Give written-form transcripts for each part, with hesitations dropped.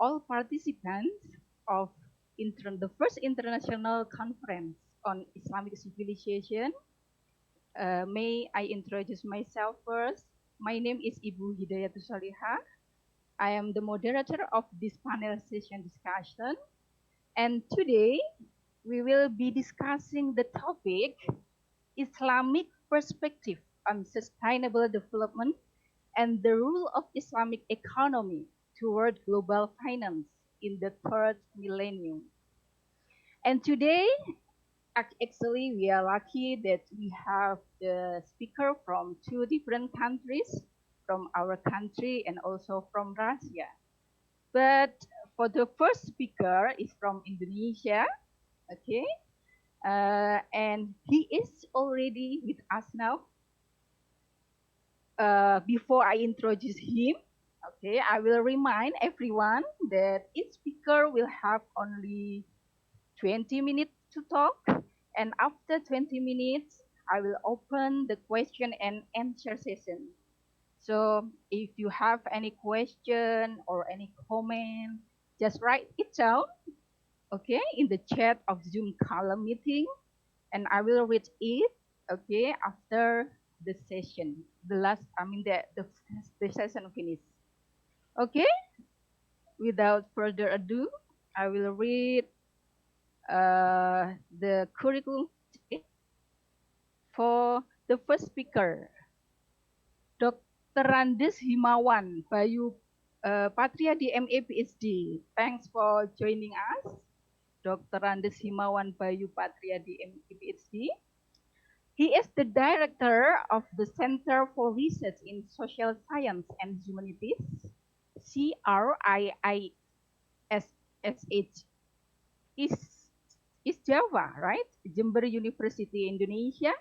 all participants of the first international conference on Islamic civilization. May I introduce myself first? My name is Ibu Hidayatus Salihah. I am the moderator of this panel session discussion. And today, we will be discussing the topic Islamic perspective on sustainable development and the role of Islamic economy toward global finance in the third millennium. And today, actually, we are lucky that we have the speaker from two different countries, from our country and also from Russia. But for the first speaker is from Indonesia, okay? And he is already with us now. Before I introduce him, okay, I will remind everyone that each speaker will have only 20 minutes to talk. And after 20 minutes, I will open the question and answer session. So if you have any question or any comment, just write it down, okay, in the chat of Zoom column meeting, and I will read it, okay, after the session, the session finish. Okay, without further ado, I will read the curriculum for the first speaker, Dr. Randes Himawan Bayu Patria DMA PhD. Thanks for joining us, Dr. Randes Himawan Bayu Patria DMA PhD. He is the director of the Center for Research in Social Science and Humanities, CRIISH, is Java, right? Jember University, Indonesia.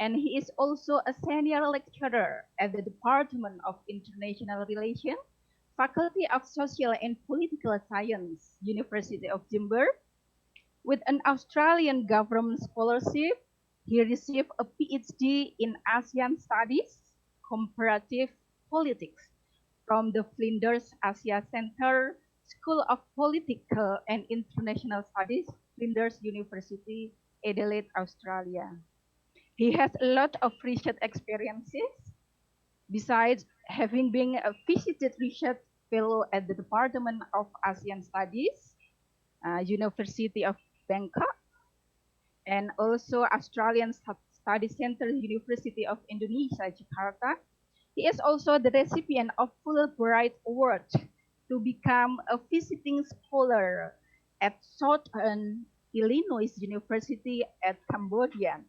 And he is also a senior lecturer at the Department of International Relations, Faculty of Social and Political Science, University of Jember. With an Australian government scholarship, he received a PhD in Asian Studies, Comparative Politics from the Flinders Asia Center, School of Political and International Studies, Flinders University, Adelaide, Australia. He has a lot of research experiences, besides having been a visited research fellow at the Department of Asian Studies, University of Bangkok, and also Australian Study Center, University of Indonesia, Jakarta. He is also the recipient of Fulbright Award to become a visiting scholar at Southern Illinois University at Cambodia,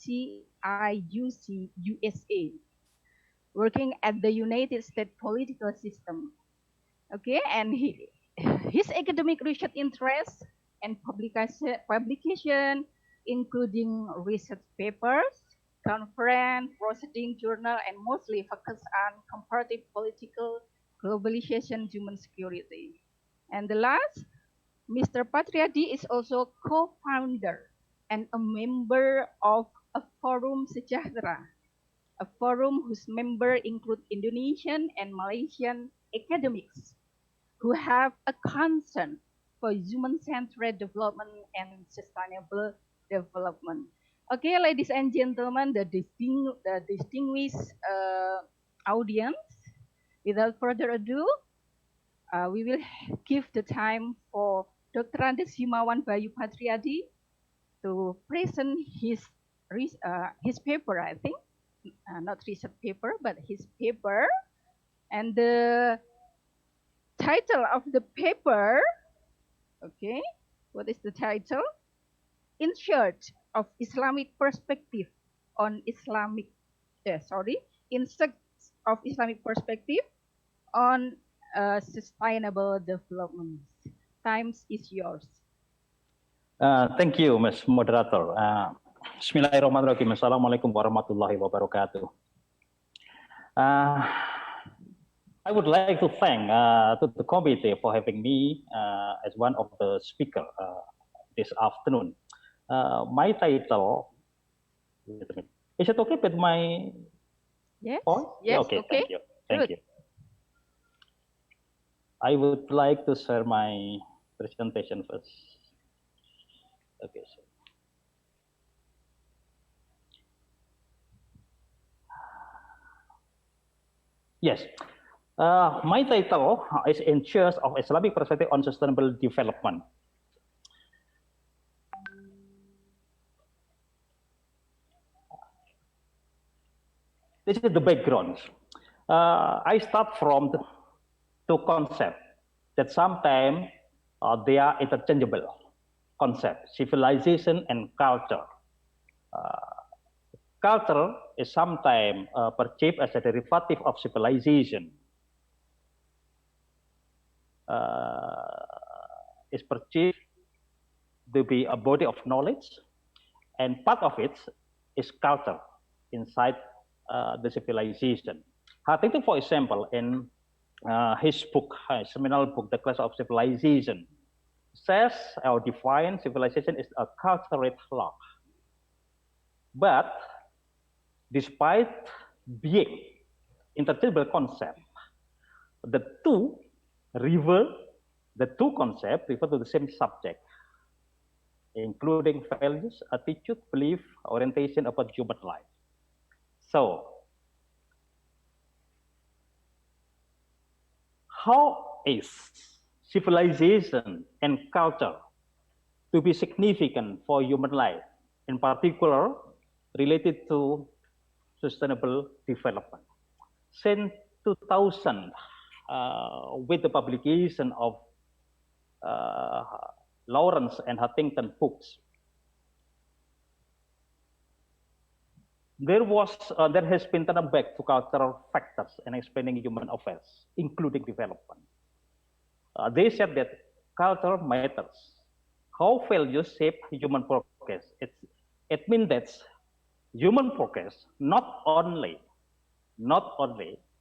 CIUC, USA, working at the United States political system. Okay, and his academic research interests and publication, including research papers, conference, proceeding journal, and mostly focus on comparative political globalization, human security. And the last, Mr. Patriadi is also co-founder and a member of a Forum Sejahtera, a forum whose members include Indonesian and Malaysian academics who have a concern for human-centered development and sustainable development. Okay, ladies and gentlemen, the distinguished audience, without further ado, we will give the time for Dr. Randes Himawan Bayu Patriadi to present his paper, I think, not research paper, but his paper. And the title of the paper, okay, what is the title? In Search of Islamic Perspective on in Search of Islamic Perspective on Sustainable Development. Times is yours. Thank you, Ms. Moderator. Bismillahirrahmanirrahim. Assalamualaikum warahmatullahi wabarakatuh. I would like to thank to the committee for having me as one of the speakers this afternoon. My title, is it okay with my Yes. voice? Yes, Okay, okay. thank you. I would like to share my presentation first. Okay, so yes, my title is in charge of Islamic perspective on sustainable development. This is the background. I start from the two concepts that sometimes they are interchangeable concept: civilization and culture. Culture is sometimes perceived as a derivative of civilization. Is perceived to be a body of knowledge, and part of it is culture inside the civilization. Huntington, for example, in his book, seminal book, The Clash of Civilization, says or defines civilization is a cultural law. But despite being interchangeable concept, the two concepts refer to the same subject, including values, attitude, belief, orientation about human life. So, how is civilization and culture to be significant for human life, in particular related to sustainable development? Since 2000, with the publication of uh, Lawrence and Huntington books, there has been turned back to cultural factors in explaining human affairs, including development. They said that culture matters. How values shape human progress? It means that human progress not only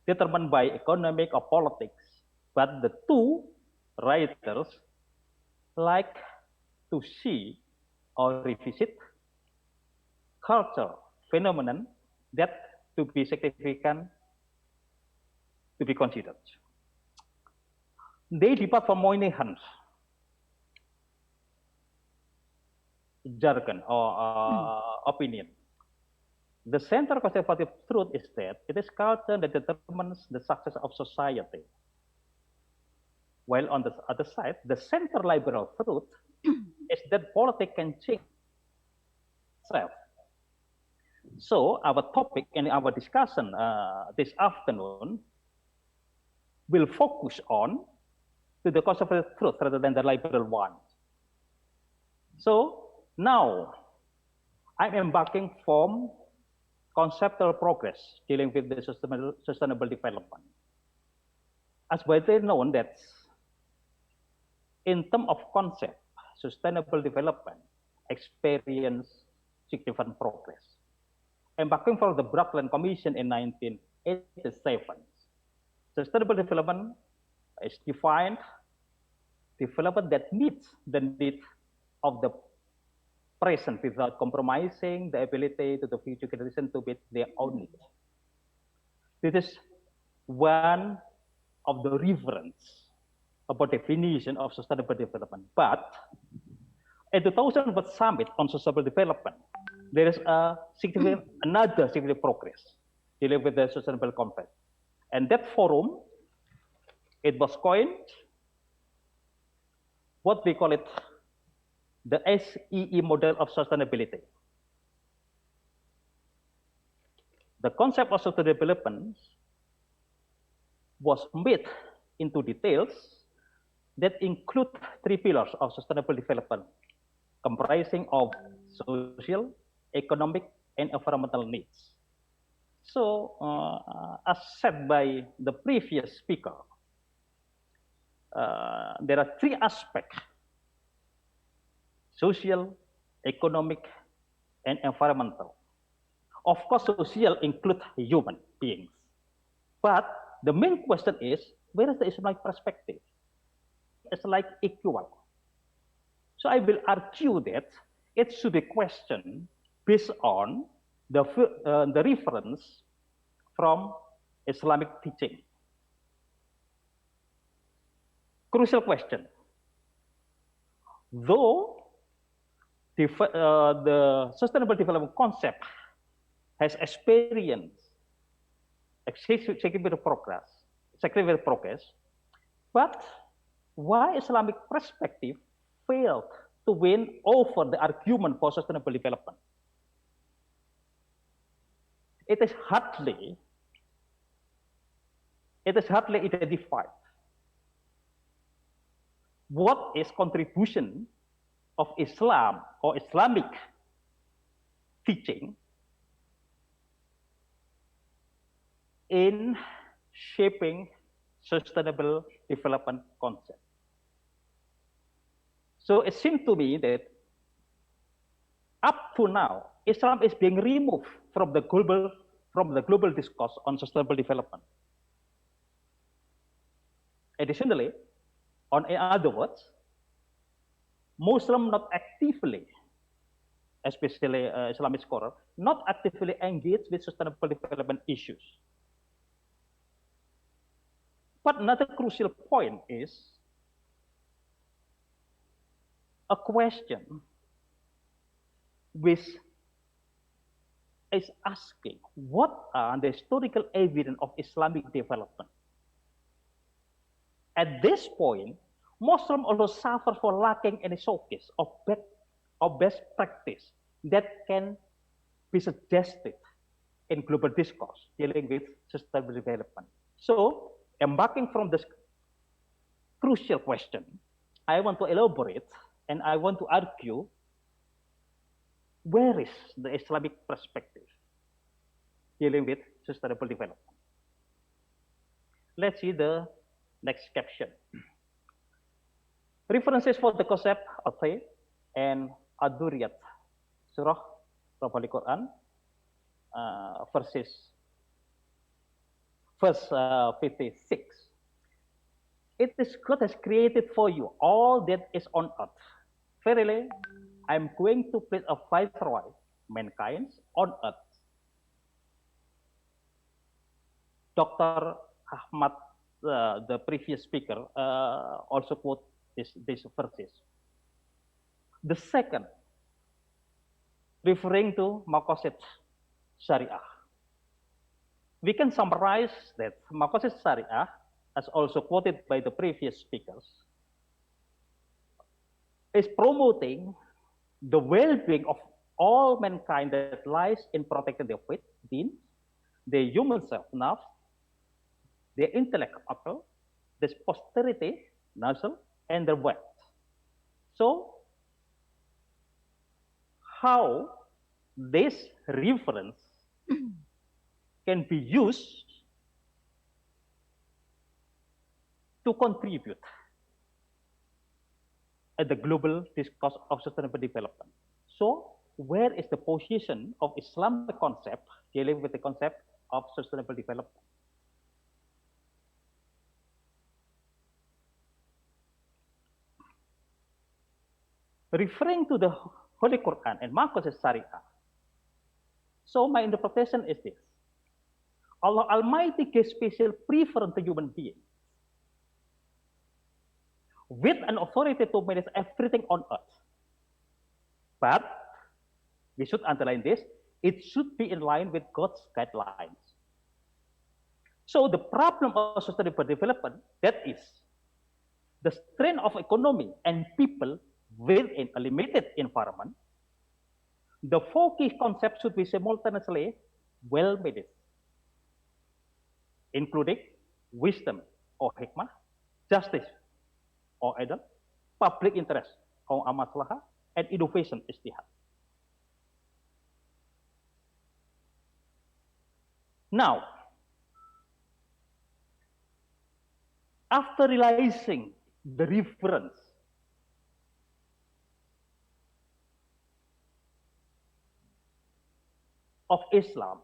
determined by economic or politics, but the two writers like to see or revisit culture phenomenon that to be significant to be considered. They depart from Moynihan's jargon or opinion. The center conservative truth is that it is culture that determines the success of society. While on the other side, the center liberal truth is that politics can change itself. So our topic and our discussion this afternoon will focus on to the conservative truth rather than the liberal one. So now I'm embarking from conceptual progress dealing with the sustainable development. As widely known that in terms of concept, sustainable development experience significant progress. Embarking from the Brundtland Commission in 1987, sustainable development is defined development that meets the needs of the present without compromising the ability to the future generation to meet their own needs. This is one of the reference about definition of sustainable development. But at the 2000 Summit on Sustainable Development, there is another significant progress dealing with the sustainable compact. And that forum, it was coined, what we call it, the SEE model of sustainability. The concept of sustainable development was made into details that include three pillars of sustainable development, comprising of social, economic, and environmental needs. So, as said by the previous speaker, there are three aspects: social, economic, and environmental. Of course, social includes human beings. But the main question is, where is the Islamic perspective? It's like equal. So I will argue that it should be questioned based on the reference from Islamic teaching. Crucial question. Though the sustainable development concept has experienced significant progress, but why Islamic perspective failed to win over the argument for sustainable development? It is hardly identified what is contribution of Islam or Islamic teaching in shaping sustainable development concept. So it seems to me that up to now, Islam is being removed from the global discourse on sustainable development. Additionally, in other words, Muslims not actively, especially Islamic scholars, not actively engaged with sustainable development issues. But another crucial point is a question which is asking what are the historical evidence of Islamic development? At this point, Muslims also suffer for lacking any showcase of best practice that can be suggested in global discourse dealing with sustainable development. So, embarking from this crucial question, I want to elaborate and I want to argue where is the Islamic perspective dealing with sustainable development. Let's see the next caption. References for the concept of faith and Aduriyat, Surah of Holy Quran, verse 56. It is God has created for you all that is on earth. Verily, I am going to place a viceroy, mankind, on earth. Dr. Ahmad, the previous speaker, also quote these verses. The second, referring to Maqasid Syariah. We can summarize that Maqasid Syariah, as also quoted by the previous speakers, is promoting the well-being of all mankind that lies in protecting their faith, deen, their human self-love, their intellect, akal, their posterity, nasal, and their wealth. So, how this reference can be used to contribute at the global discourse of sustainable development. So, where is the position of Islamic concept dealing with the concept of sustainable development? Referring to the Holy Quran and Maqasid Syariah, so my interpretation is this. Allah Almighty gives special preference to human beings with an authority to manage everything on earth. But we should underline this, it should be in line with God's guidelines. So the problem of sustainable development, that is the strain of economy and people within a limited environment, the four key concepts should be simultaneously well managed, including wisdom or hikmah, justice or adl, public interest or amaslaha, and innovation istihad. Now, after realizing the reference of Islam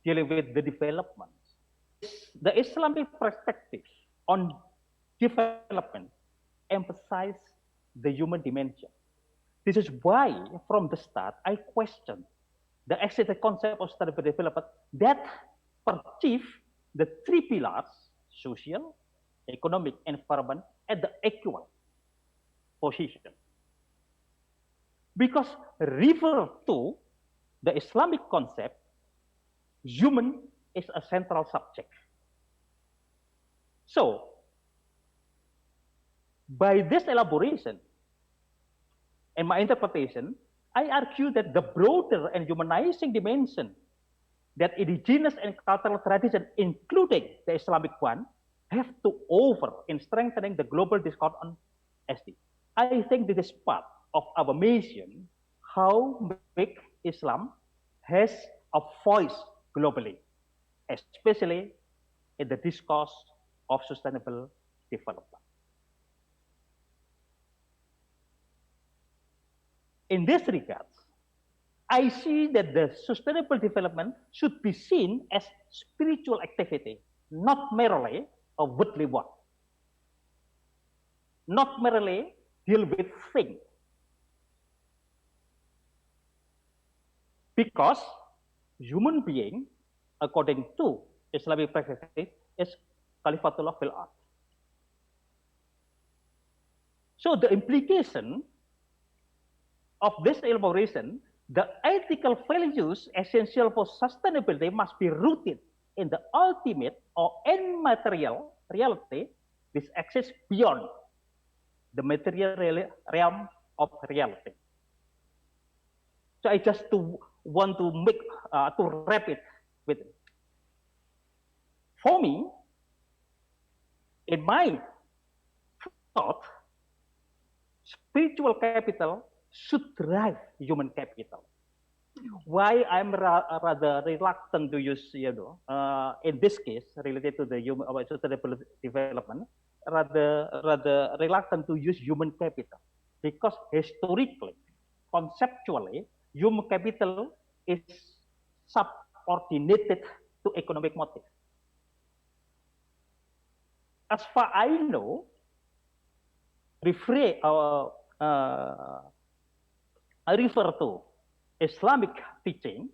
dealing with the development, the Islamic perspective on development emphasize the human dimension. This is why, from the start, I questioned the existing concept of sustainable development that perceive the three pillars: social, economic environment at the equal position. Because refer to the Islamic concept, human is a central subject. So, by this elaboration and my interpretation, I argue that the broader and humanizing dimension that indigenous and cultural tradition, including the Islamic one, have to offer in strengthening the global discourse on SD. I think this is part of our mission, how make Islam has a voice globally, especially in the discourse of sustainable development. In this regard, I see that the sustainable development should be seen as spiritual activity, not merely a worldly one, not merely deal with things. Because human being, according to Islamic practice, is Khalifatullah fil ard. So the implication of this elaboration, the ethical values essential for sustainability must be rooted in the ultimate or immaterial reality which exists beyond the material realm of reality. So I just want to make to wrap it with. For me, in my thought, spiritual capital should drive human capital. Why I'm rather reluctant to use, in this case, related to the human sustainable development, rather reluctant to use human capital, because historically, conceptually, human capital is subordinated to economic motive. As far I know, I refer to Islamic teaching.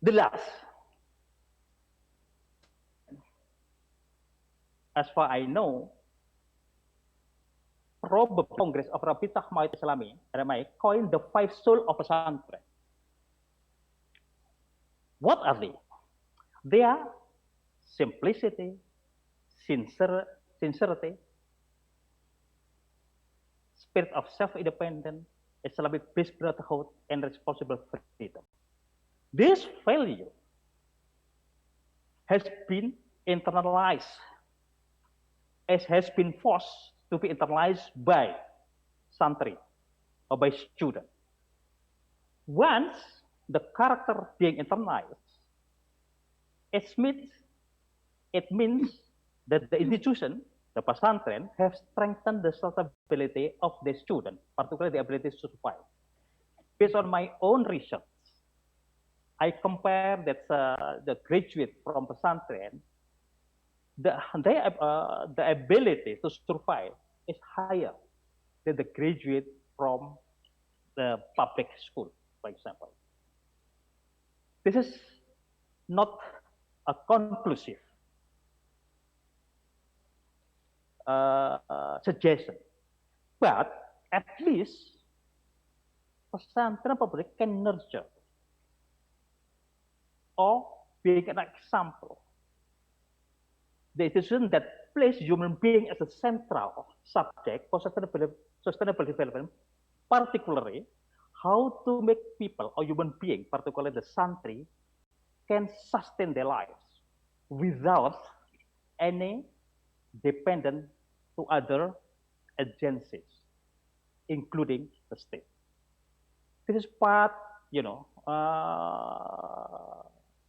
The last, as far I know, probably Congress of Rabitah Maut Islami, RMI, coined the 5 souls of pesantren. What are they? They are simplicity, sincerity, spirit of self-independence, Islamic peace, brotherhood, and responsible freedom. This value has been internalized, as has been forced to be internalized by santri or by student. Once the character being internalized, it means that the institution, the pesantren, have strengthened the sustainability of the student, particularly the ability to survive. Based on my own research, I compare that the graduate from pesantren, the ability to survive is higher than the graduate from the public school, for example. This is not a conclusive suggestion, but at least pesantren public can nurture or being an example the institution that place human being as a central subject for sustainable development, particularly how to make people or human being, particularly the santri, can sustain their lives without any dependent to other agencies, including the state. This is part,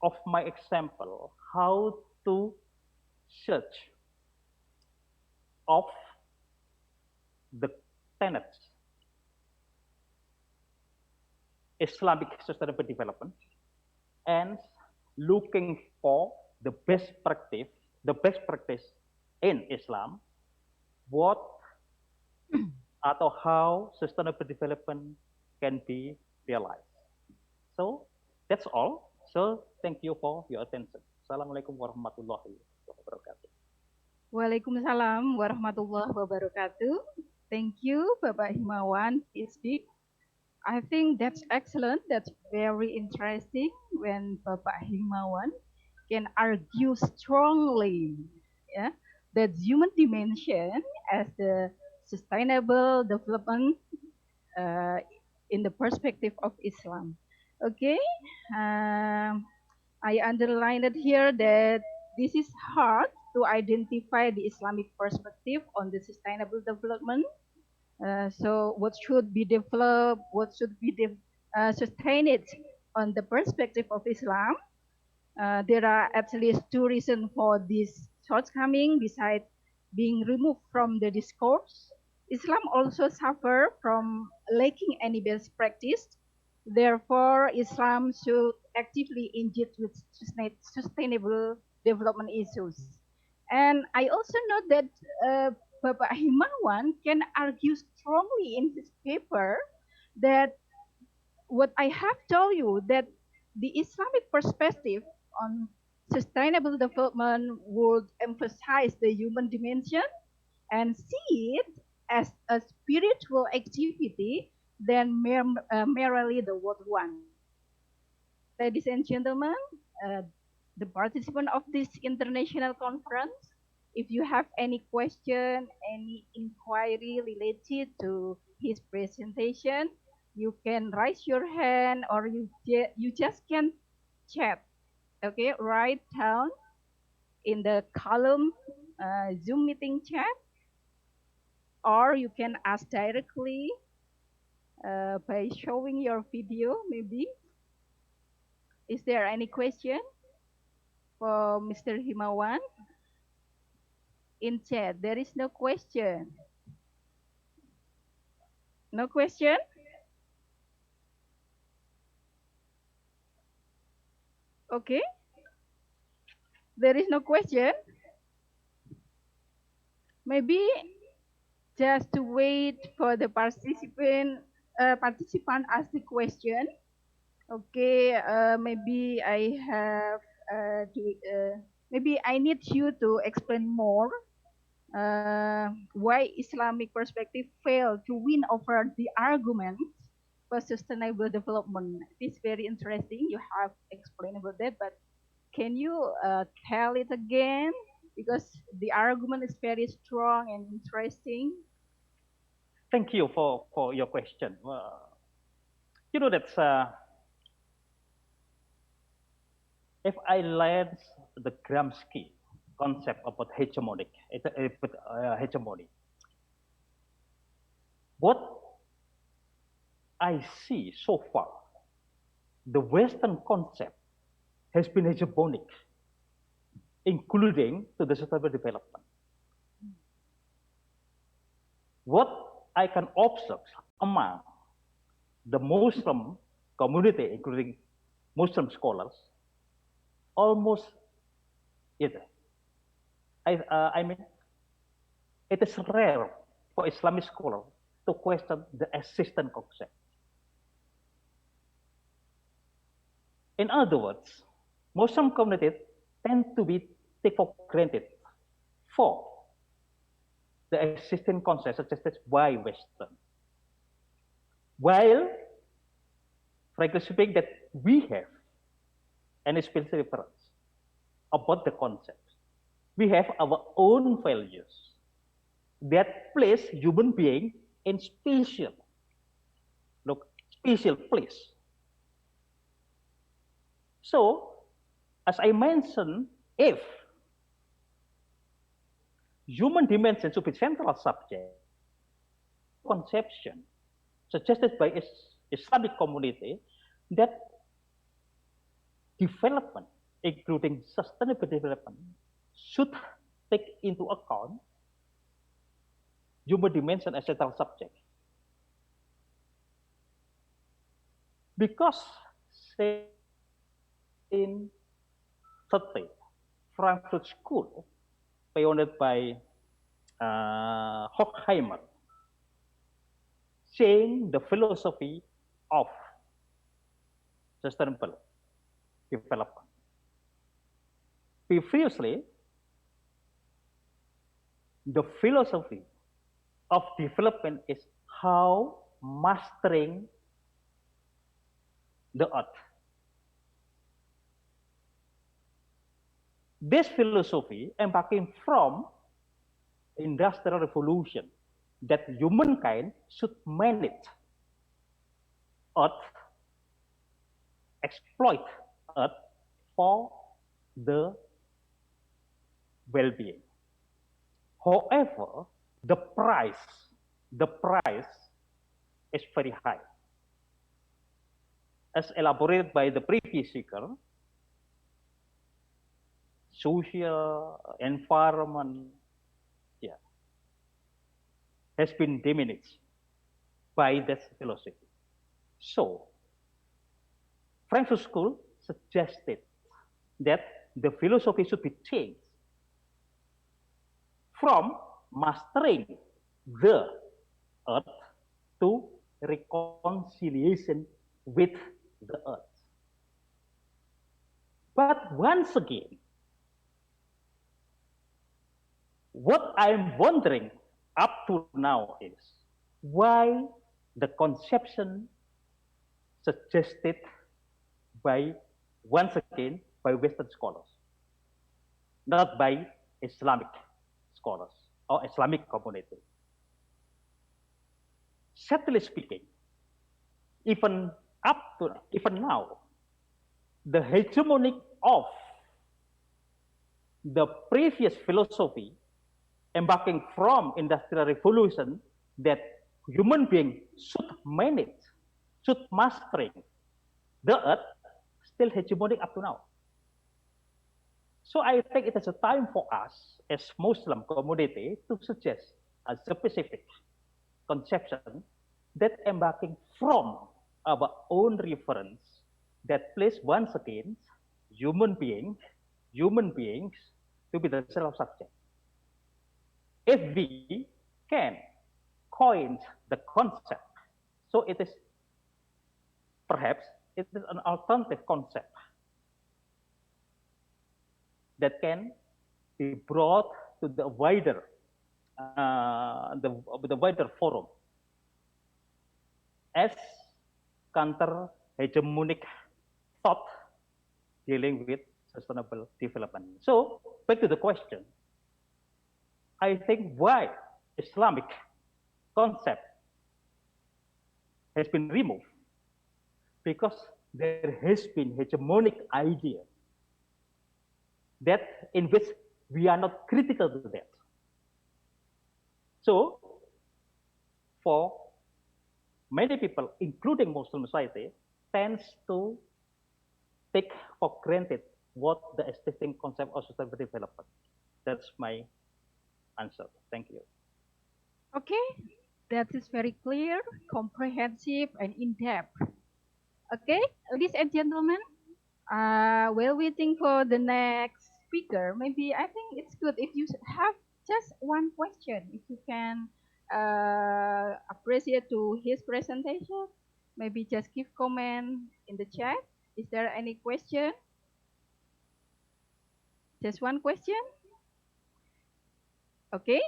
of my example, how to search of the tenets Islamic sustainable development and looking for the best practice in Islam, what or how sustainable development can be realized. So that's all. So thank you for your attention. Assalamualaikum warahmatullahi wabarakatuh. Waalaikumsalam warahmatullahi wabarakatuh. Thank you, Bapak Himawan, PhD. I think that's excellent. That's very interesting when Bapak Himawan can argue strongly, yeah, that human dimension as the sustainable development uh, in the perspective of Islam. Okay, um, I underlined it here that this is hard to identify the Islamic perspective on the sustainable development. So what should be developed, what should be sustained on the perspective of Islam. There are at least two reasons for this shortcoming besides being removed from the discourse. Islam also suffer from lacking any best practice. Therefore, Islam should actively engage with sustainable development issues. And I also note that Bapak Himawan can argue strongly in his paper that what I have told you, that the Islamic perspective on sustainable development would emphasize the human dimension and see it as a spiritual activity than merely the word one. Ladies and gentlemen, uh, the participant of this international conference, if you have any question, any inquiry related to his presentation, you can raise your hand or you just can chat. Okay, write down in the column Zoom meeting chat, or you can ask directly by showing your video, maybe. Is there any question for Mr. Himawan? In chat, there is no question. No question? Okay. There is no question. Maybe just to wait for the participant ask the question. Okay, maybe I need you to explain more why Islamic perspective failed to win over the argument for sustainable development. It's very interesting. You have explained about that, but can you tell it again? Because the argument is very strong and interesting. Thank you for your question. You know that if I learn the Gramsci concept about hegemony, what I see so far, the Western concept has been hegemonic, including to the sustainable development. What I can observe among the Muslim community, including Muslim scholars, almost it. I mean, it is rare for Islamic scholars to question the existent concept. In other words, Muslim communities tend to be take for granted for the existing concepts suggested by Western. While, frankly speaking, that we have an special reference about the concepts. We have our own values that place human being in special place. So, as I mentioned, if human dimension should be central subject, conception suggested by Islamic community that development, including sustainable development, should take into account human dimension as central subject. Because in 30, Frankfurt School, pioneered by Horkheimer, saying the philosophy of sustainable development. Previously, the philosophy of development is how mastering the earth. This philosophy embarking from industrial revolution that humankind should manage earth, exploit earth for the well-being. However, the price is very high. As elaborated by the previous speaker, social environment, yeah, has been diminished by this philosophy. So, Frankfurt School suggested that the philosophy should be changed from mastering the earth to reconciliation with the earth. But once again, what I'm wondering up to now is why the conception suggested by, once again, by Western scholars, not by Islamic scholars or Islamic community. Sadly speaking, even now, the hegemony of the previous philosophy embarking from industrial revolution that human being should manage, should mastering the earth, still hegemonic up to now. So I think it is a time for us as Muslim community to suggest a specific conception that embarking from our own reference that place once again human beings to be the self-subject. If we can coin the concept, so it is perhaps it is an alternative concept that can be brought to the wider forum as counter hegemonic thought dealing with sustainable development. So back to the question, I think why Islamic concept has been removed, because there has been hegemonic idea that in which we are not critical to that. So for many people, including Muslim society, tends to take for granted what the existing concept of sustainable development. That's my answer. Thank you. Okay, that is very clear, comprehensive, and in-depth. Okay, ladies and gentlemen, while waiting for the next speaker, maybe I think it's good if you have just one question, if you can appreciate to his presentation, maybe just give comment in the chat. Is there any question? Just one question? Okay,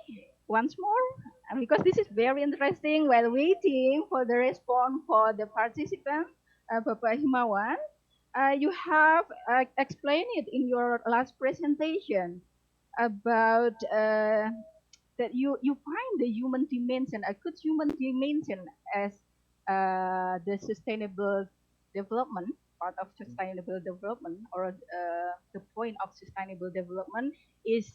once more, because this is very interesting. While waiting for the response for the participant, Bapak Himawan, you have explained it in your last presentation about that you find the human dimension, a good human dimension, as the sustainable development, part of sustainable development, or the point of sustainable development is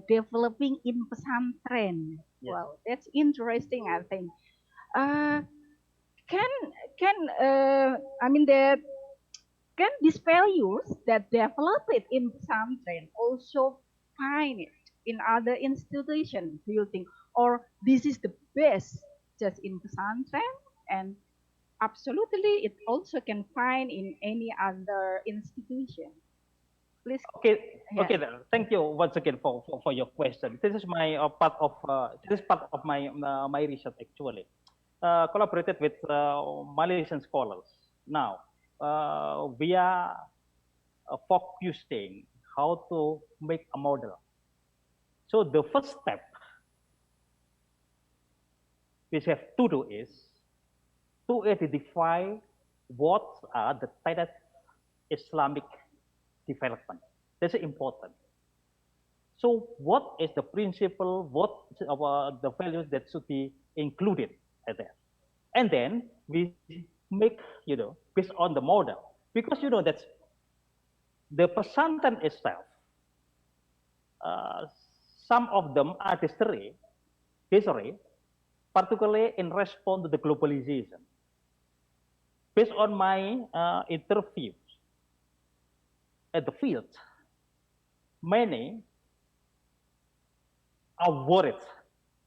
developing in pesantren. Yes. Wow, that's interesting, I think. Can I mean that can these values that developed in pesantren also find it in other institutions? Do you think, or this is the best just in pesantren, and absolutely it also can find in any other institution? Please. Okay, Yeah. okay. Then. Thank you once again for your question. This is my part of my research actually. Collaborated with Malaysian scholars. Now, we are focusing how to make a model. So the first step we have to do is to identify what are the types Islamic development. That's important. So what is the principle, what are the values that should be included at there? And then we make, based on the model. Because that the pesantren itself, uh, some of them are history, particularly in response to the globalization. Based on my interviews at the field, many are worried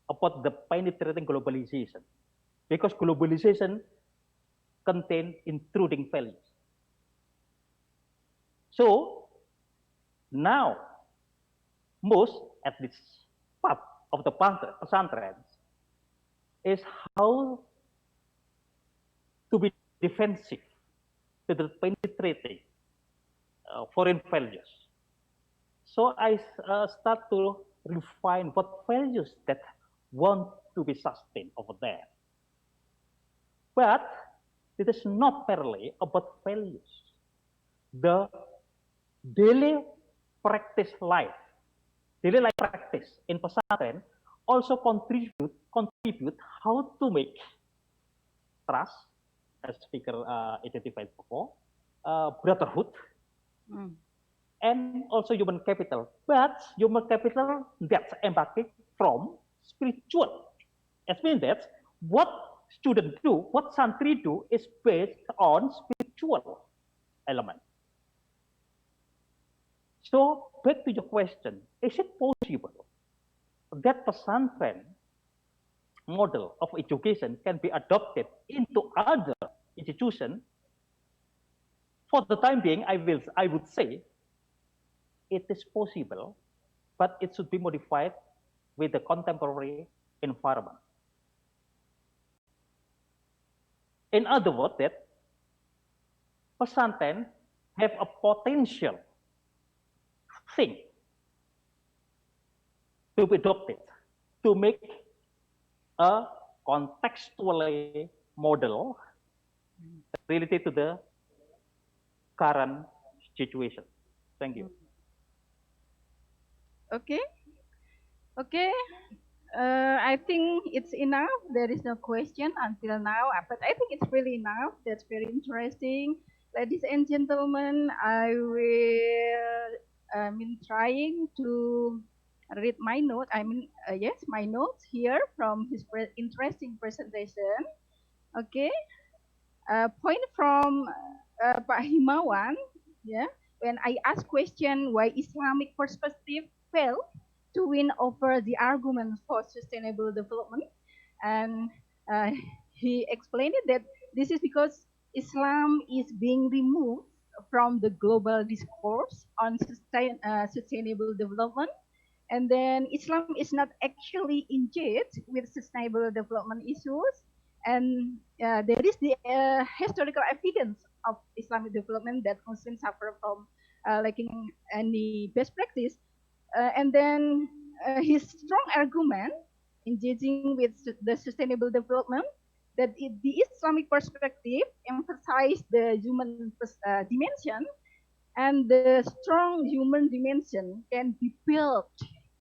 about the penetrating globalization because globalization contains intruding values. So now, most, at least part of the pesantrens, is how to be defensive to the penetrating foreign values. So I start to refine what values that want to be sustained over there. But it is not merely about values. The daily daily life practice in pesantren also contribute how to make trust, as speaker identified before, brotherhood, and also human capital. But human capital that's embarking from spiritual. It means that what students do, what santri do, is based on spiritual element. So back to your question, is it possible that pesantren model of education can be adopted into other institutions? For the time being, I would say it is possible, but it should be modified with the contemporary environment. In other words, that pesantren have a potential thing to be adopted to make a contextually model related to the current situation. Thank you. Okay. Okay. I think it's enough. There is no question until now, but I think it's really enough. That's very interesting. Ladies and gentlemen, I will, trying to read my note. Yes, my notes here from his interesting presentation. Okay. Point from Pak Himawan. Yeah. When I ask question why Islamic perspective failed to win over the argument for sustainable development, and uh, he explained it that this is because Islam is being removed from the global discourse on sustainable development, and then Islam is not actually engaged with sustainable development issues, and there is the historical evidence of Islamic development that Muslims suffer from lacking any best practice. And then his strong argument engaging with the sustainable development that the Islamic perspective emphasized the human dimension, and the strong human dimension can be built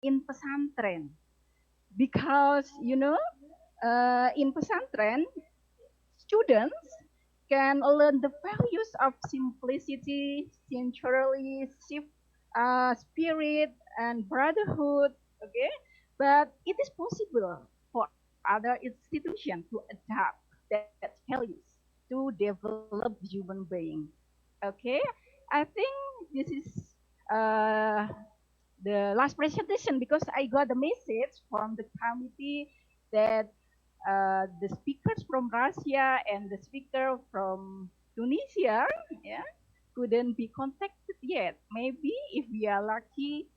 in pesantren because in pesantren students can learn the values of simplicity, sensuality, spirit, and brotherhood. Okay, but it is possible for other institutions to adapt that values to develop human being. Okay, I think this is uh, the last presentation because I got a message from the committee that the speakers from Russia and the speaker from Tunisia, yeah, couldn't be contacted yet. Maybe if we are lucky,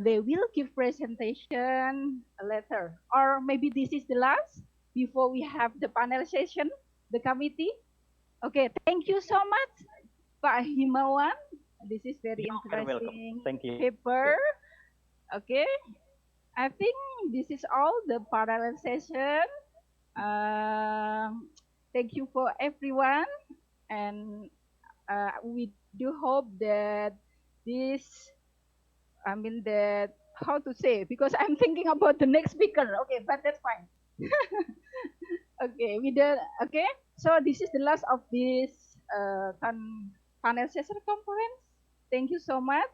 they will give presentation later, or maybe this is the last before we have the panel session, the committee. Okay, thank you so much, Pak Himawan. This is very You're very welcome. interesting Thank you. paper. Okay, I think this is all the parallel session. Thank you for everyone, and we do hope that this, I mean that, how to say, because I'm thinking about the next speaker. Okay, but that's fine. Okay, we did. Okay, so this is the last of this panel session conference. Thank you so much.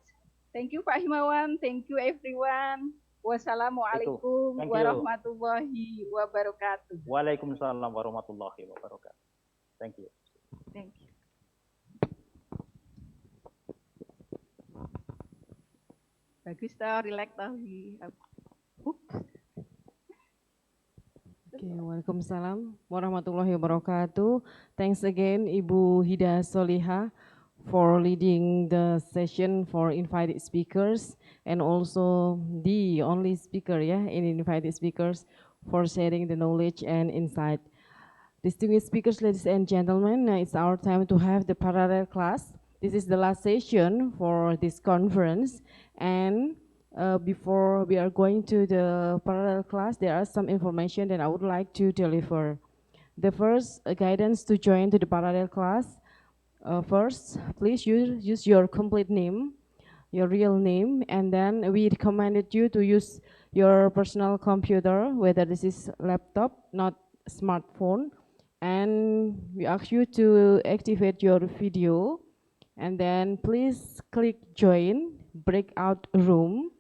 Thank you Pak Himawan. Thank you everyone. Wassalamualaikum Thank you. warahmatullahi wabarakatuh. Waalaikumsalam warahmatullahi wabarakatuh. Thank you. Thank you. Bagus toh, relax toh. Okay, Waalaikumsalam warahmatullahi wabarakatuh. Thanks again Ibu Hida Soliha for leading the session for invited speakers and also the only speaker in invited speakers for sharing the knowledge and insight. Distinguished speakers, ladies and gentlemen, it's our time to have the parallel class. This is the last session for this conference, and before we are going to the parallel class, there are some information that I would like to deliver. The first guidance to join to the parallel class. First, please use your complete name, your real name, and then we recommended you to use your personal computer, whether this is laptop, not smartphone, and we ask you to activate your video, and then please click join breakout room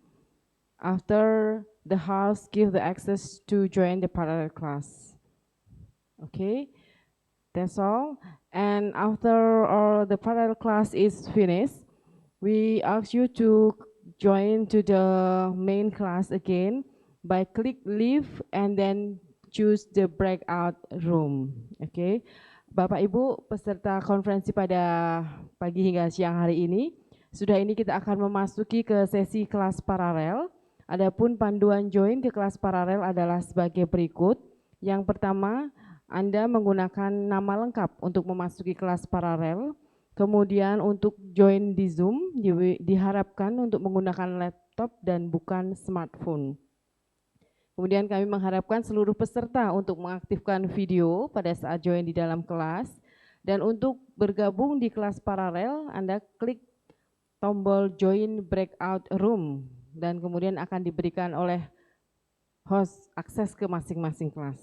after the house give the access to join the parallel class. Okay, that's all. And after the parallel class is finished, we ask you to join to the main class again by click leave and then choose the breakout room. Okay, Bapak Ibu peserta konferensi pada pagi hingga siang hari ini, sudah ini kita akan memasuki ke sesi kelas paralel. Adapun panduan join ke kelas paralel adalah sebagai berikut. Yang pertama, Anda menggunakan nama lengkap untuk memasuki kelas paralel. Kemudian untuk join di Zoom diharapkan untuk menggunakan laptop dan bukan smartphone. Kemudian kami mengharapkan seluruh peserta untuk mengaktifkan video pada saat join di dalam kelas. Dan untuk bergabung di kelas paralel, Anda klik tombol join breakout room dan kemudian akan diberikan oleh host akses ke masing-masing kelas.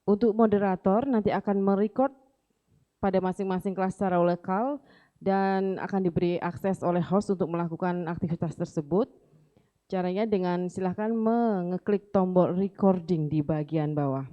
Untuk moderator nanti akan merecord pada masing-masing kelas secara lokal dan akan diberi akses oleh host untuk melakukan aktivitas tersebut. Caranya dengan silahkan mengeklik tombol recording di bagian bawah.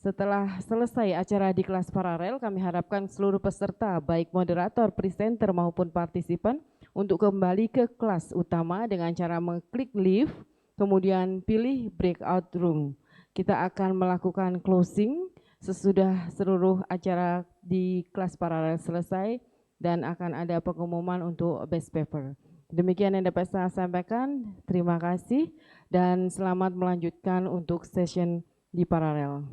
Setelah selesai acara di kelas paralel, kami harapkan seluruh peserta baik moderator, presenter maupun partisipan untuk kembali ke kelas utama dengan cara mengklik leave, kemudian pilih breakout room. Kita akan melakukan closing sesudah seluruh acara di kelas paralel selesai dan akan ada pengumuman untuk best paper. Demikian yang dapat saya sampaikan. Terima kasih dan selamat melanjutkan untuk session di paralel.